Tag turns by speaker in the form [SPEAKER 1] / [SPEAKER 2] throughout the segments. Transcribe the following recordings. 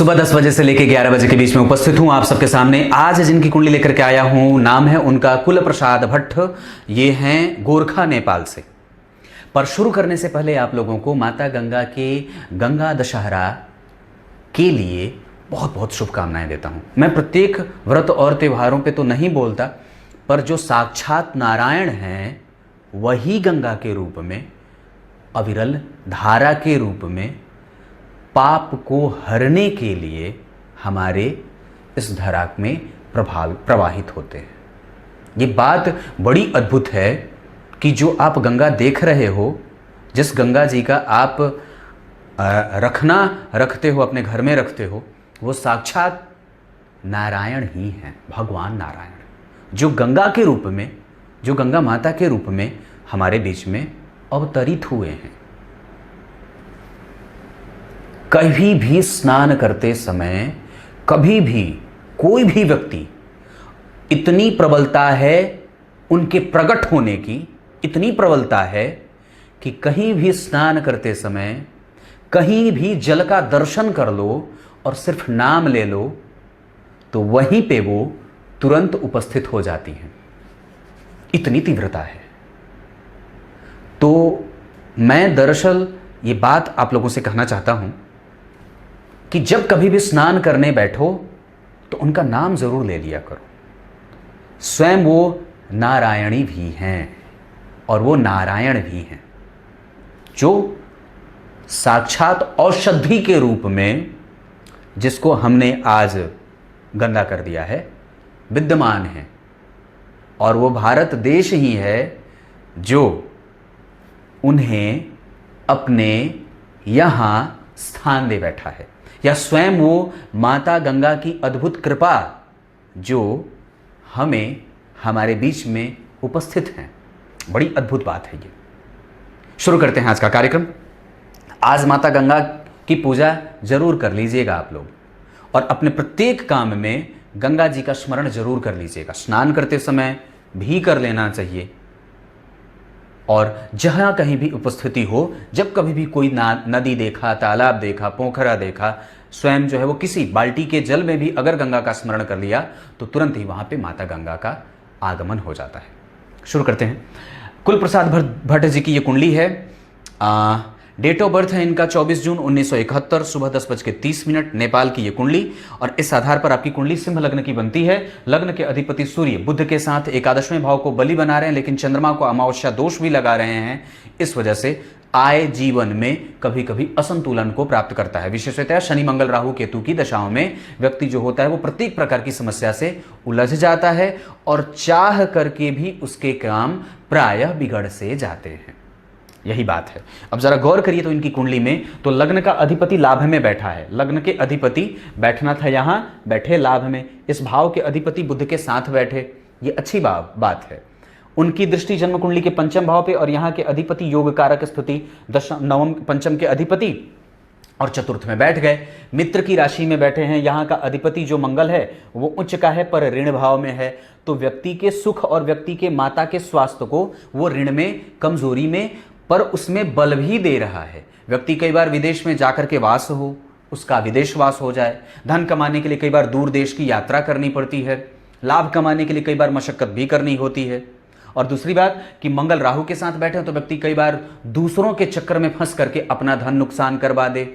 [SPEAKER 1] सुबह 10 बजे से लेकर 11 बजे के बीच में उपस्थित हूं आप सबके सामने। आज जिनकी कुंडली लेकर के आया हूं, नाम है उनका कुल प्रसाद भट्ट। ये हैं गोरखा, नेपाल से। पर शुरू करने से पहले आप लोगों को माता गंगा के गंगा दशहरा के लिए बहुत बहुत शुभकामनाएं देता हूं। मैं प्रत्येक व्रत और त्योहारों पे तो नहीं बोलता, पर जो साक्षात नारायण हैं वही गंगा के रूप में, अविरल धारा के रूप में पाप को हरने के लिए हमारे इस धरा में प्रवाहित होते हैं। ये बात बड़ी अद्भुत है कि जो आप गंगा देख रहे हो, जिस गंगा जी का आप रखते हो, अपने घर में रखते हो, वो साक्षात नारायण ही हैं, भगवान नारायण, जो गंगा के रूप में, जो गंगा माता के रूप में हमारे बीच में अवतरित हुए हैं। कभी भी स्नान करते समय, कभी भी कोई भी व्यक्ति, इतनी प्रबलता है उनके प्रकट होने की, इतनी प्रबलता है कि कहीं भी स्नान करते समय, कहीं भी जल का दर्शन कर लो और सिर्फ नाम ले लो तो वहीं पे वो तुरंत उपस्थित हो जाती हैं। इतनी तीव्रता है। तो मैं दरअसल ये बात आप लोगों से कहना चाहता हूं कि जब कभी भी स्नान करने बैठो तो उनका नाम जरूर ले लिया करो। स्वयं वो नारायणी भी हैं और वो नारायण भी हैं, जो साक्षात औषधि के रूप में, जिसको हमने आज गंदा कर दिया है, विद्यमान है। और वो भारत देश ही है जो उन्हें अपने यहां स्थान दे बैठा है, या स्वयं वो माता गंगा की अद्भुत कृपा जो हमें हमारे बीच में उपस्थित हैं। बड़ी अद्भुत बात है ये। शुरू करते हैं आज का कार्यक्रम। आज माता गंगा की पूजा जरूर कर लीजिएगा आप लोग, और अपने प्रत्येक काम में गंगा जी का स्मरण जरूर कर लीजिएगा। स्नान करते समय भी कर लेना चाहिए, और जहां कहीं भी उपस्थिति हो, जब कभी भी कोई नदी देखा, तालाब देखा, पोखरा देखा, स्वयं जो है वो किसी बाल्टी के जल में भी अगर गंगा का स्मरण कर लिया तो तुरंत ही वहां पे माता गंगा का आगमन हो जाता है। शुरू करते हैं। कुल प्रसाद भट्ट जी की ये कुंडली है। डेट ऑफ बर्थ है इनका 24 जून 1971, सुबह 10:30, नेपाल की ये कुंडली। और इस आधार पर आपकी कुंडली सिंह लग्न की बनती है। लग्न के अधिपति सूर्य बुध के साथ एकादशवें भाव को बलि बना रहे हैं, लेकिन चंद्रमा को अमावस्या दोष भी लगा रहे हैं। इस वजह से आय जीवन में कभी कभी असंतुलन को प्राप्त करता है। विशेषतः शनि मंगल राहु केतु की दशाओं में व्यक्ति जो होता है वो प्रत्येक प्रकार की समस्या से उलझ जाता है, और चाह करके भी उसके काम प्रायः बिगड़ से जाते हैं। यही बात है। अब जरा गौर करिए तो इनकी कुंडली में, तो लग्न का अधिपति लाभ में बैठा है। लग्न के अधिपति बैठना था यहां, बैठे लाभ में। इस भाव के अधिपति बुध के साथ बैठे, ये अच्छी बात है। उनकी दृष्टि जन्म कुंडली के पंचम भाव पे, और यहाँ के अधिपति योग कारक स्थिति नवम पंचम के अधिपति और चतुर्थ में बैठ गए। मित्र की राशि में बैठे हैं। यहाँ का अधिपति जो मंगल है वो उच्च का है, पर ऋण भाव में है। तो व्यक्ति के सुख और व्यक्ति के माता के स्वास्थ्य को वो ऋण में, कमजोरी में, पर उसमें बल भी दे रहा है। व्यक्ति कई बार विदेश में जाकर के वास हो, उसका विदेशवास हो जाए। धन कमाने के लिए कई बार दूर देश की यात्रा करनी पड़ती है। लाभ कमाने के लिए कई बार मशक्कत भी करनी होती है। और दूसरी बात कि मंगल राहु के साथ बैठे तो व्यक्ति कई बार दूसरों के चक्कर में फंस करके अपना धन नुकसान करवा दे।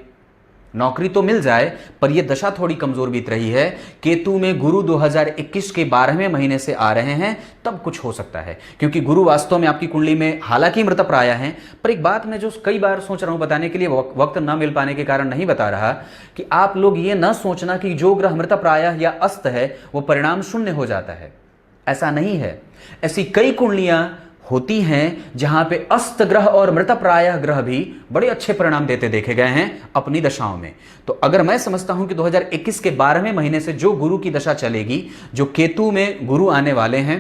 [SPEAKER 1] नौकरी तो मिल जाए, पर यह दशा थोड़ी कमजोर बीत रही है। केतु में गुरु 2021 के 12वें महीने से आ रहे हैं, तब कुछ हो सकता है। क्योंकि गुरु वास्तव में आपकी कुंडली में हालांकि मृत प्राय हैं, पर एक बात मैं जो कई बार सोच रहा हूं बताने के लिए, वक्त न मिल पाने के कारण नहीं बता रहा, कि आप लोग ये न सोचना कि जो ग्रह मृत प्राय या अस्त है वो परिणाम शून्य हो जाता है। ऐसा नहीं है। ऐसी कई कुंडलियां होती हैं जहां पे अस्त ग्रह और मृत प्रायः ग्रह भी बड़े अच्छे परिणाम देते देखे गए हैं अपनी दशाओं में। तो अगर मैं समझता हूं कि 2021 के 12वें महीने से जो गुरु की दशा चलेगी, जो केतु में गुरु आने वाले हैं,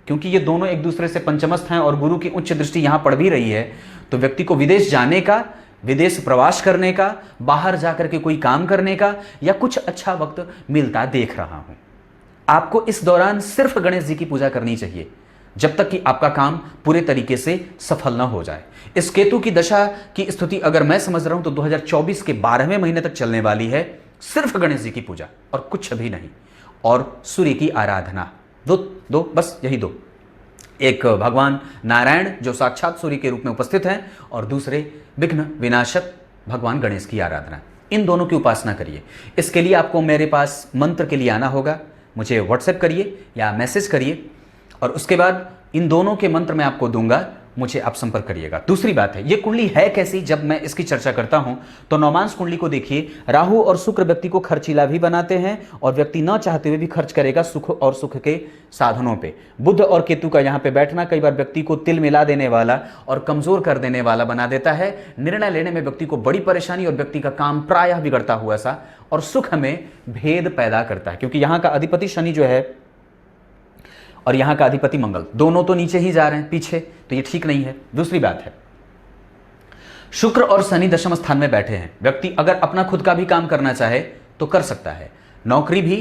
[SPEAKER 1] क्योंकि ये दोनों एक दूसरे से पंचमस्थ हैं और गुरु की उच्च दृष्टि यहां पड़ भी रही है, तो व्यक्ति को विदेश जाने का, विदेश प्रवास करने का, बाहर जाकर के कोई काम करने का या कुछ अच्छा वक्त मिलता देख रहा हूं। आपको इस दौरान सिर्फ गणेश जी की पूजा करनी चाहिए, जब तक कि आपका काम पूरे तरीके से सफल न हो जाए। इस केतु की दशा की स्थिति अगर मैं समझ रहा हूं तो 2024 के 12वें महीने तक चलने वाली है। सिर्फ गणेश जी की पूजा और कुछ भी नहीं, और सूर्य की आराधना। दो दो बस यही दो, एक भगवान नारायण जो साक्षात सूर्य के रूप में उपस्थित हैं, और दूसरे विघ्न विनाशक भगवान गणेश की आराधना। इन दोनों की उपासना करिए। इसके लिए आपको मेरे पास मंत्र के लिए आना होगा, मुझे व्हाट्सएप करिए या मैसेज करिए, और उसके बाद इन दोनों के मंत्र मैं आपको दूंगा, मुझे आप संपर्क करिएगा। दूसरी बात है, ये कुंडली है कैसी, जब मैं इसकी चर्चा करता हूं तो नवमांश कुंडली को देखिए। राहु और शुक्र व्यक्ति को खर्चीला भी बनाते हैं, और व्यक्ति न चाहते हुए भी खर्च करेगा सुख और सुख के साधनों पे। बुध और केतु का यहाँ पे बैठना कई बार व्यक्ति को तिल मिला देने वाला और कमजोर कर देने वाला बना देता है। निर्णय लेने में व्यक्ति को बड़ी परेशानी, और व्यक्ति का काम प्रायः बिगड़ता हुआ सा, और सुख में भेद पैदा करता है, क्योंकि यहाँ का अधिपति शनि जो है और यहां का अधिपति मंगल, दोनों तो नीचे ही जा रहे हैं पीछे, तो ये ठीक नहीं है। दूसरी बात है, शुक्र और शनि दशम स्थान में बैठे हैं। व्यक्ति अगर अपना खुद का भी काम करना चाहे तो कर सकता है, नौकरी भी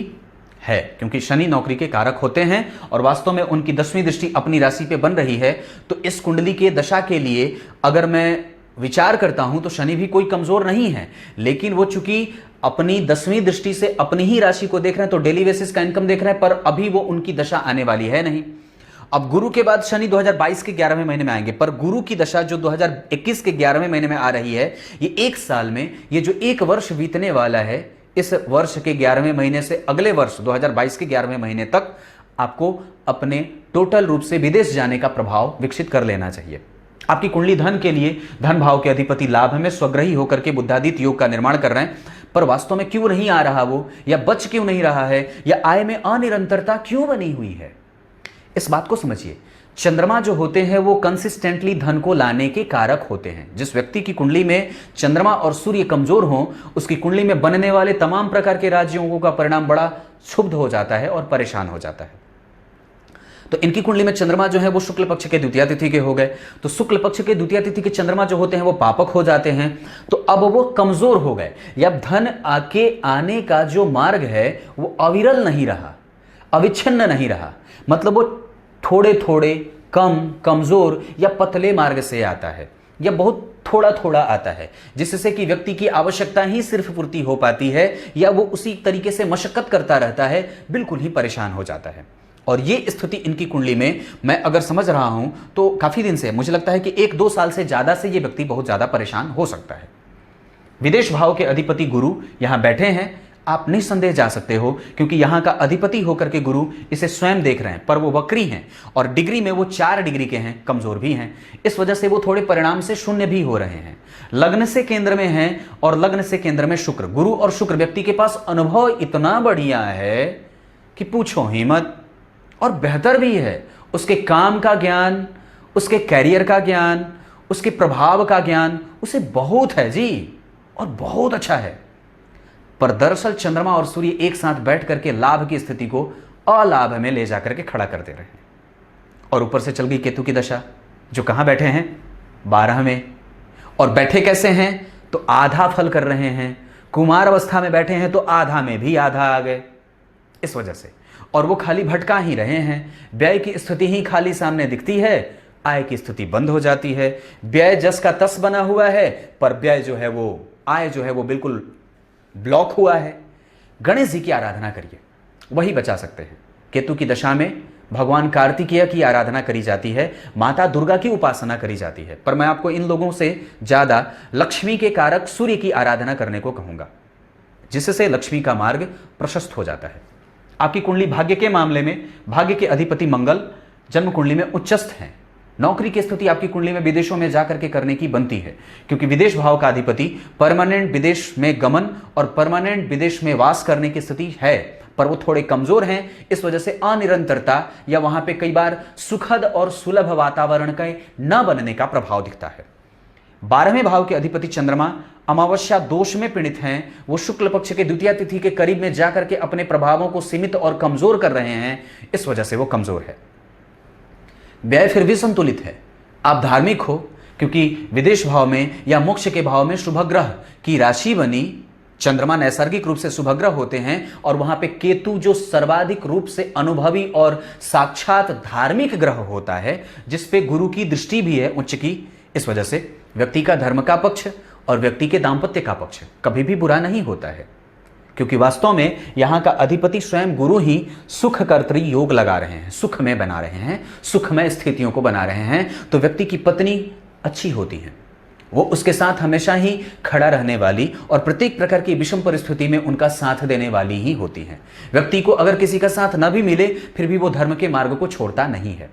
[SPEAKER 1] है, क्योंकि शनि नौकरी के कारक होते हैं, और वास्तव में उनकी 10वीं दृष्टि अपनी राशि पे बन रही है। तो इस कुंडली के दशा के लिए अगर मैं विचार करता हूं तो शनि भी कोई कमजोर नहीं है, लेकिन वो चूंकि अपनी 10वीं दृष्टि से अपनी ही राशि को देख रहे हैं, तो डेली बेसिस का इनकम देख रहे हैं, पर अभी वो उनकी दशा आने वाली है नहीं। अब गुरु के बाद शनि 2022 के 11वें महीने में आएंगे, पर गुरु की दशा जो 2021 के 11वें महीने में आ रही है, ये एक साल में, ये जो एक वर्ष बीतने वाला है, इस वर्ष के 11वें महीने से अगले वर्ष 2022 के 11वें महीने तक आपको अपने टोटल रूप से विदेश जाने का प्रभाव विकसित कर लेना चाहिए। आपकी कुंडली धन के लिए, धन भाव के अधिपति लाभ में स्वग्रही होकर के बुद्धादित्य योग का निर्माण कर रहे हैं, पर वास्तव में क्यों नहीं आ रहा वो, या बच क्यों नहीं रहा है, या आय में अनिरंतरता क्यों बनी हुई है, इस बात को समझिए। चंद्रमा जो होते हैं वो कंसिस्टेंटली धन को लाने के कारक होते हैं। जिस व्यक्ति की कुंडली में चंद्रमा और सूर्य कमजोर हो, उसकी कुंडली में बनने वाले तमाम प्रकार के राजयोगों का परिणाम बड़ा क्षुब्ध हो जाता है और परेशान हो जाता है। तो इनकी कुंडली में चंद्रमा जो है वो शुक्ल पक्ष के द्वितीय तिथि के हो गए, तो शुक्ल पक्ष के द्वितीय तिथि के चंद्रमा जो होते हैं वो पापक हो जाते हैं, तो अब वो कमजोर हो गए, या धन आके आने का जो मार्ग है वो अविरल नहीं रहा, अविच्छिन्न नहीं रहा, मतलब वो थोड़े थोड़े कमजोर या पतले मार्ग से आता है, या बहुत थोड़ा थोड़ा आता है, जिससे कि व्यक्ति की आवश्यकता ही सिर्फ पूर्ति हो पाती है, या वो उसी तरीके से मशक्कत करता रहता है, बिल्कुल ही परेशान हो जाता है। और ये स्थिति इनकी कुंडली में मैं अगर समझ रहा हूं तो काफी दिन से, मुझे लगता है कि 1-2 साल से ज्यादा से ये व्यक्ति बहुत ज्यादा परेशान हो सकता है। विदेश भाव के अधिपति गुरु यहां बैठे हैं, आप निस्संदेह जा सकते हो, क्योंकि यहां का अधिपति होकर के गुरु इसे स्वयं देख रहे हैं, पर वो वक्री हैं, और डिग्री में वो 4 डिग्री के हैं, कमजोर भी हैं। इस वजह से वो थोड़े परिणाम से शून्य भी हो रहे हैं। लग्न से केंद्र में हैं, और लग्न से केंद्र में शुक्र, गुरु और शुक्र व्यक्ति के पास अनुभव इतना बढ़िया है कि पूछो ही मत, और बेहतर भी है। उसके काम का ज्ञान, उसके कैरियर का ज्ञान, उसके प्रभाव का ज्ञान उसे बहुत है जी, और बहुत अच्छा है। पर दरअसल चंद्रमा और सूर्य एक साथ बैठ करके लाभ की स्थिति को अलाभ में ले जाकर के खड़ा कर दे रहे हैं। और ऊपर से चल गई केतु की दशा, जो कहां बैठे हैं, 12 में, और बैठे कैसे हैं, तो आधा फल कर रहे हैं। कुमार अवस्था में बैठे हैं तो आधा में भी आधा आ गए, इस वजह से। और वो खाली भटका ही रहे हैं, व्यय की स्थिति ही खाली सामने दिखती है, आय की स्थिति बंद हो जाती है। व्यय जस का तस बना हुआ है, पर व्यय जो है वो, आय जो है वो बिल्कुल ब्लॉक हुआ है। गणेश जी की आराधना करिए, वही बचा सकते हैं। केतु की दशा में भगवान कार्तिकेय की आराधना करी जाती है, माता दुर्गा की उपासना करी जाती है, पर मैं आपको इन लोगों से ज्यादा लक्ष्मी के कारक सूर्य की आराधना करने को कहूंगा, जिससे लक्ष्मी का मार्ग प्रशस्त हो जाता है। आपकी कुंडली भाग्य के मामले में, भाग्य के अधिपति मंगल जन्म कुंडली में उच्चस्थ हैं। नौकरी की स्थिति आपकी कुंडली में विदेशों में जाकर के करने की बनती है, क्योंकि विदेश भाव का अधिपति परमानेंट विदेश में गमन और परमानेंट विदेश में वास करने की स्थिति है, पर वो थोड़े कमजोर हैं। इस वजह से अनिरंतरता या वहां पे कई बार सुखद और सुलभ वातावरण के न बनने का प्रभाव दिखता है। 12वें भाव के अधिपति चंद्रमा अमावस्या दोष में पीड़ित हैं, वो शुक्ल पक्ष के द्वितीय तिथि के करीब में जाकर के अपने प्रभावों को सीमित और कमजोर कर रहे हैं, इस वजह से वो कमजोर है। व्यय फिर भी संतुलित है। आप धार्मिक हो, क्योंकि विदेश भाव में या मोक्ष के भाव में शुभ ग्रह की राशि बनी। चंद्रमा नैसर्गिक रूप से शुभ ग्रह होते हैं, और वहां पे केतु जो सर्वाधिक रूप से अनुभवी और साक्षात धार्मिक ग्रह होता है, जिसपे गुरु की दृष्टि भी है उच्च की। इस वजह से व्यक्ति का धर्म का पक्ष और व्यक्ति के दाम्पत्य का पक्ष कभी भी बुरा नहीं होता है। क्योंकि वास्तव में यहां का अधिपति स्वयं गुरु ही सुख कर्तरी योग लगा रहे हैं, सुख में बना रहे हैं, सुखमय स्थितियों को बना रहे हैं। तो व्यक्ति की पत्नी अच्छी होती है, वो उसके साथ हमेशा ही खड़ा रहने वाली और प्रत्येक प्रकार की विषम परिस्थिति में उनका साथ देने वाली ही होती है। व्यक्ति को अगर किसी का साथ न भी मिले फिर भी वो धर्म के मार्ग को छोड़ता नहीं है।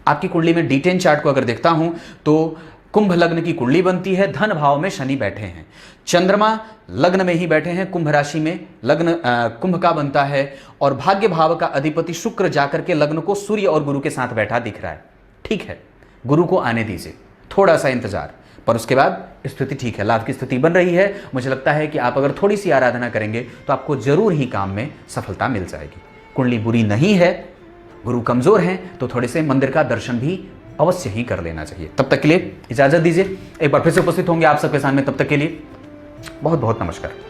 [SPEAKER 1] आपकी कुंडली में D10 चार्ट को अगर देखता हूं तो कुंभ लग्न की कुंडली बनती है, धन भाव में शनि बैठे हैं, चंद्रमा लग्न में ही बैठे हैं, कुंभ राशि में लग्न कुंभ का बनता है और भाग्य भाव का अधिपति शुक्र जाकर के लग्न को सूर्य और गुरु के साथ बैठा दिख रहा है। ठीक है, गुरु को आने दीजिए, थोड़ा सा इंतजार, पर उसके बाद स्थिति ठीक है, लाभ की स्थिति बन रही है। मुझे लगता है कि आप अगर थोड़ी सी आराधना करेंगे तो आपको जरूर ही काम में सफलता मिल जाएगी। कुंडली बुरी नहीं है, गुरु कमजोर हैं तो थोड़े से मंदिर का दर्शन भी अवश्य ही कर लेना चाहिए। तब तक के लिए इजाजत दीजिए, एक बार फिर से उपस्थित होंगे आप सबके सामने। तब तक के लिए बहुत बहुत नमस्कार।